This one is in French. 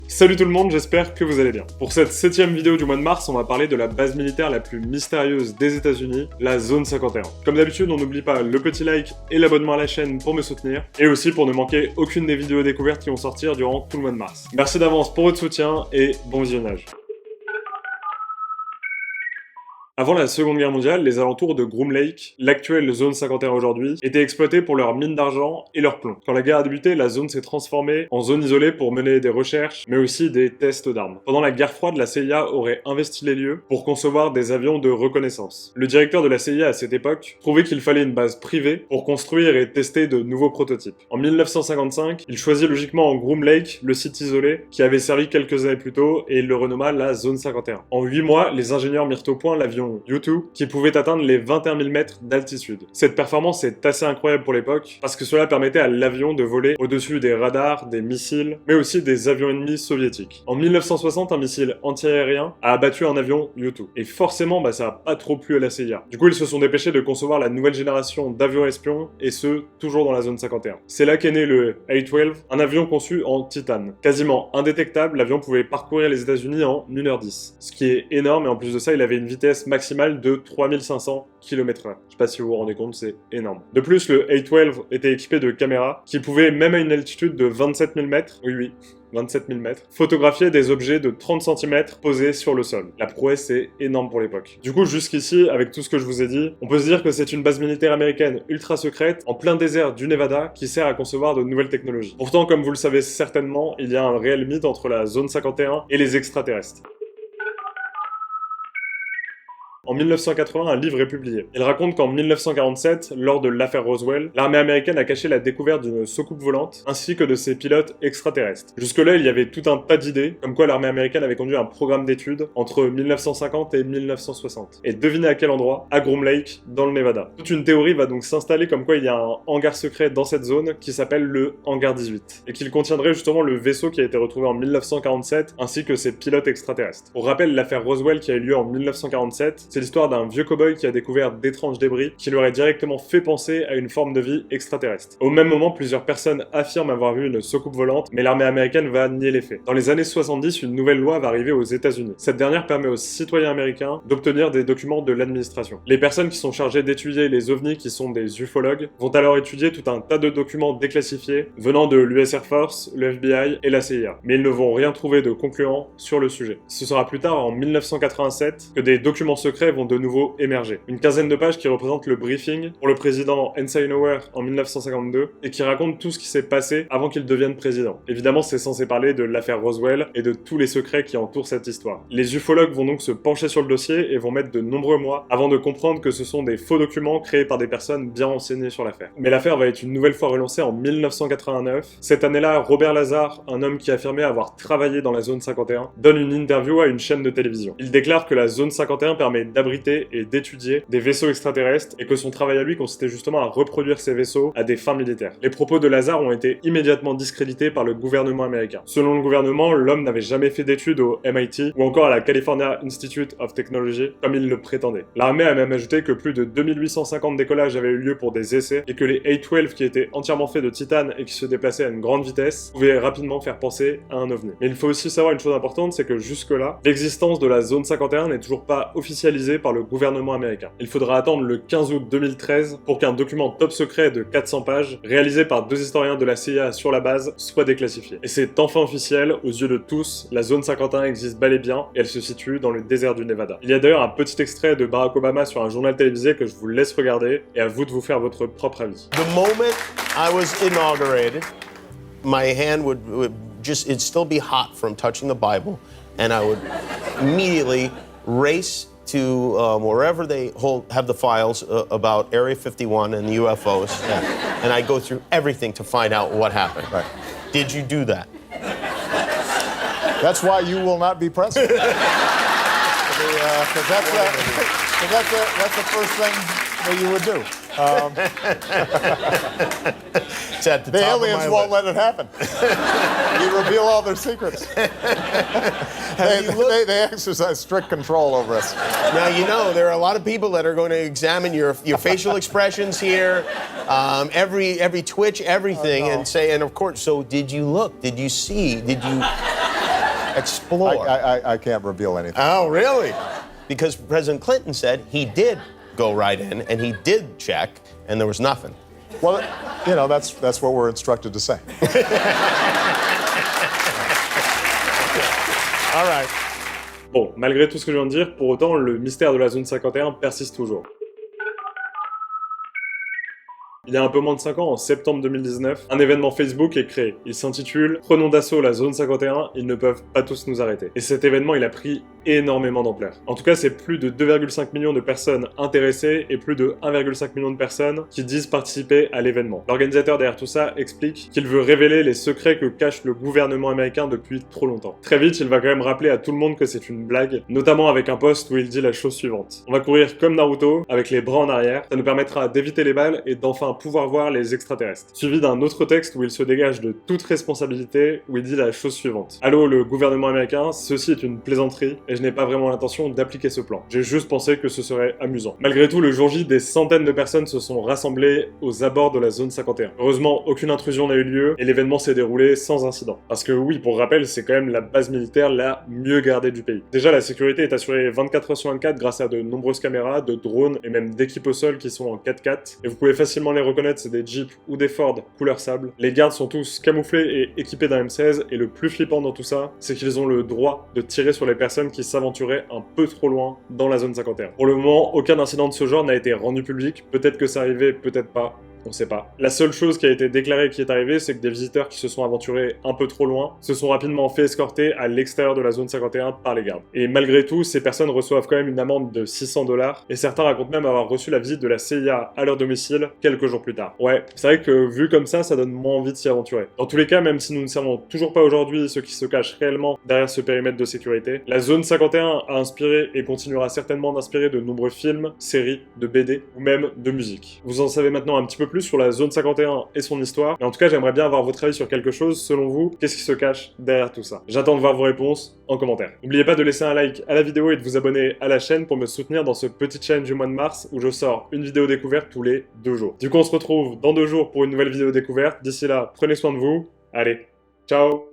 Salut tout le monde, j'espère que vous allez bien. Pour cette 7ème vidéo du mois de mars, on va parler de la base militaire la plus mystérieuse des États-Unis, la Zone 51. Comme d'habitude, on n'oublie pas le petit like et l'abonnement à la chaîne pour me soutenir, et aussi pour ne manquer aucune des vidéos découvertes qui vont sortir durant tout le mois de mars. Merci d'avance pour votre soutien et bon visionnage. Avant la Seconde Guerre mondiale, les alentours de Groom Lake, l'actuelle zone 51 aujourd'hui, étaient exploités pour leurs mines d'argent et leur plomb. Quand la guerre a débuté, la zone s'est transformée en zone isolée pour mener des recherches, mais aussi des tests d'armes. Pendant la guerre froide, la CIA aurait investi les lieux pour concevoir des avions de reconnaissance. Le directeur de la CIA à cette époque trouvait qu'il fallait une base privée pour construire et tester de nouveaux prototypes. En 1955, il choisit logiquement en Groom Lake, le site isolé, qui avait servi quelques années plus tôt, et il le renomma la zone 51. En 8 mois, les ingénieurs mirent au point l'avion U-2 qui pouvait atteindre les 21 000 mètres d'altitude. Cette performance est assez incroyable pour l'époque parce que cela permettait à l'avion de voler au-dessus des radars, des missiles, mais aussi des avions ennemis soviétiques. En 1960, un missile antiaérien a abattu un avion U-2. Et forcément, ça a pas trop plu à la CIA. Du coup, ils se sont dépêchés de concevoir la nouvelle génération d'avions espions, et ce, toujours dans la zone 51. C'est là qu'est né le A-12, un avion conçu en titane. Quasiment indétectable, l'avion pouvait parcourir les États-Unis en 1h10. Ce qui est énorme, et en plus de ça, il avait une vitesse maximale de 3500 km/h. Je sais pas si vous vous rendez compte, c'est énorme. De plus, le A-12 était équipé de caméras qui pouvaient, même à une altitude de 27 000 mètres, oui, 27 000 mètres, photographier des objets de 30 cm posés sur le sol. La prouesse est énorme pour l'époque. Du coup, jusqu'ici, avec tout ce que je vous ai dit, on peut se dire que c'est une base militaire américaine ultra secrète, en plein désert du Nevada, qui sert à concevoir de nouvelles technologies. Pourtant, comme vous le savez certainement, il y a un réel mythe entre la zone 51 et les extraterrestres. En 1980, un livre est publié. Il raconte qu'en 1947, lors de l'affaire Roswell, l'armée américaine a caché la découverte d'une soucoupe volante, ainsi que de ses pilotes extraterrestres. Jusque-là, il y avait tout un tas d'idées, comme quoi l'armée américaine avait conduit un programme d'études entre 1950 et 1960. Et devinez à quel endroit? À Groom Lake, dans le Nevada. Toute une théorie va donc s'installer comme quoi il y a un hangar secret dans cette zone qui s'appelle le hangar 18, et qu'il contiendrait justement le vaisseau qui a été retrouvé en 1947, ainsi que ses pilotes extraterrestres. Pour rappel, l'affaire Roswell qui a eu lieu en 1947, c'est l'histoire d'un vieux cow-boy qui a découvert d'étranges débris qui lui auraient directement fait penser à une forme de vie extraterrestre. Au même moment, plusieurs personnes affirment avoir vu une soucoupe volante, mais l'armée américaine va nier les faits. Dans les années 70, une nouvelle loi va arriver aux États-Unis. Cette dernière permet aux citoyens américains d'obtenir des documents de l'administration. Les personnes qui sont chargées d'étudier les ovnis, qui sont des ufologues, vont alors étudier tout un tas de documents déclassifiés venant de l'US Air Force, le FBI et la CIA. Mais ils ne vont rien trouver de concluant sur le sujet. Ce sera plus tard, en 1987, que des documents secrets vont de nouveau émerger. Une quinzaine de pages qui représentent le briefing pour le président Eisenhower en 1952 et qui raconte tout ce qui s'est passé avant qu'il devienne président. Évidemment, c'est censé parler de l'affaire Roswell et de tous les secrets qui entourent cette histoire. Les ufologues vont donc se pencher sur le dossier et vont mettre de nombreux mois avant de comprendre que ce sont des faux documents créés par des personnes bien renseignées sur l'affaire. Mais l'affaire va être une nouvelle fois relancée en 1989. Cette année-là, Robert Lazar, un homme qui affirmait avoir travaillé dans la zone 51, donne une interview à une chaîne de télévision. Il déclare que la zone 51 permet d'abriter et d'étudier des vaisseaux extraterrestres et que son travail à lui consistait justement à reproduire ces vaisseaux à des fins militaires. Les propos de Lazar ont été immédiatement discrédités par le gouvernement américain. Selon le gouvernement, l'homme n'avait jamais fait d'études au MIT ou encore à la California Institute of Technology comme il le prétendait. L'armée a même ajouté que plus de 2850 décollages avaient eu lieu pour des essais et que les A-12 qui étaient entièrement faits de titane et qui se déplaçaient à une grande vitesse pouvaient rapidement faire penser à un ovni. Mais il faut aussi savoir une chose importante, c'est que jusque-là, l'existence de la zone 51 n'est toujours pas officialisée par le gouvernement américain. Il faudra attendre le 15 août 2013 pour qu'un document top secret de 400 pages, réalisé par 2 historiens de la CIA sur la base, soit déclassifié. Et c'est enfin officiel, aux yeux de tous, la zone 51 existe bel et bien, et elle se situe dans le désert du Nevada. Il y a d'ailleurs un petit extrait de Barack Obama sur un journal télévisé que je vous laisse regarder, et à vous de vous faire votre propre avis. The moment I was inaugurated, my hand would just, it'd still be hot from touching the Bible, and I would immediately race to wherever they have the files about Area 51 and the UFOs, and I go through everything to find out what happened. Right. Did you do that? That's why you will not be president. Because that's the first thing that you would do. It's at the The top of aliens my won't list. let it happen. You reveal all their secrets. They exercise strict control over us. Now, you know, there are a lot of people that are going to examine your facial expressions here, every twitch, everything, and say, and of course, so did you look? Did you see? Did you explore? I can't reveal anything. Oh, really? Because President Clinton said he did go right in, and he did check, and there was nothing. Well, you know, that's what we're instructed to say. All right. Bon, malgré tout ce que je viens de dire, pour autant, le mystère de la zone 51 persiste toujours. Il y a un peu moins de 5 ans, en septembre 2019, un événement Facebook est créé. Il s'intitule « Prenons d'assaut la zone 51, ils ne peuvent pas tous nous arrêter ». Et cet événement, il a pris énormément d'ampleur. En tout cas, c'est plus de 2,5 millions de personnes intéressées et plus de 1,5 million de personnes qui disent participer à l'événement. L'organisateur derrière tout ça explique qu'il veut révéler les secrets que cache le gouvernement américain depuis trop longtemps. Très vite, il va quand même rappeler à tout le monde que c'est une blague, notamment avec un post où il dit la chose suivante. On va courir comme Naruto, avec les bras en arrière, ça nous permettra d'éviter les balles et d'enfin pouvoir voir les extraterrestres. Suivi d'un autre texte où il se dégage de toute responsabilité, où il dit la chose suivante. Allô, le gouvernement américain, ceci est une plaisanterie, et je n'ai pas vraiment l'intention d'appliquer ce plan. J'ai juste pensé que ce serait amusant. Malgré tout, le jour J, des centaines de personnes se sont rassemblées aux abords de la zone 51. Heureusement, aucune intrusion n'a eu lieu, et l'événement s'est déroulé sans incident. Parce que oui, pour rappel, c'est quand même la base militaire la mieux gardée du pays. Déjà, la sécurité est assurée 24 heures sur 24 grâce à de nombreuses caméras, de drones, et même d'équipes au sol qui sont en 4x4, et vous pouvez facilement les reconnaître, c'est des Jeeps ou des Ford couleur sable. Les gardes sont tous camouflés et équipés d'un M16, et le plus flippant dans tout ça, c'est qu'ils ont le droit de tirer sur les personnes qui s'aventuraient un peu trop loin dans la zone 51. Pour le moment, aucun incident de ce genre n'a été rendu public, peut-être que ça arrivait, peut-être pas. On sait pas. La seule chose qui a été déclarée qui est arrivée, c'est que des visiteurs qui se sont aventurés un peu trop loin se sont rapidement fait escorter à l'extérieur de la zone 51 par les gardes. Et malgré tout, ces personnes reçoivent quand même une amende de $600, et certains racontent même avoir reçu la visite de la CIA à leur domicile quelques jours plus tard. Ouais, c'est vrai que vu comme ça donne moins envie de s'y aventurer. Dans tous les cas, même si nous ne savons toujours pas aujourd'hui ce qui se cache réellement derrière ce périmètre de sécurité, la zone 51 a inspiré et continuera certainement d'inspirer de nombreux films, séries, de BD ou même de musique. Vous en savez maintenant un petit peu plus sur la zone 51 et son histoire, et en tout cas j'aimerais bien avoir votre avis sur quelque chose. Selon vous, qu'est-ce qui se cache derrière tout ça? J'attends de voir vos réponses en commentaire. N'oubliez pas de laisser un like à la vidéo et de vous abonner à la chaîne pour me soutenir dans ce petit challenge du mois de mars où je sors une vidéo découverte tous les 2 jours. Du coup on se retrouve dans 2 jours pour une nouvelle vidéo découverte. D'ici là, prenez soin de vous. Allez, ciao!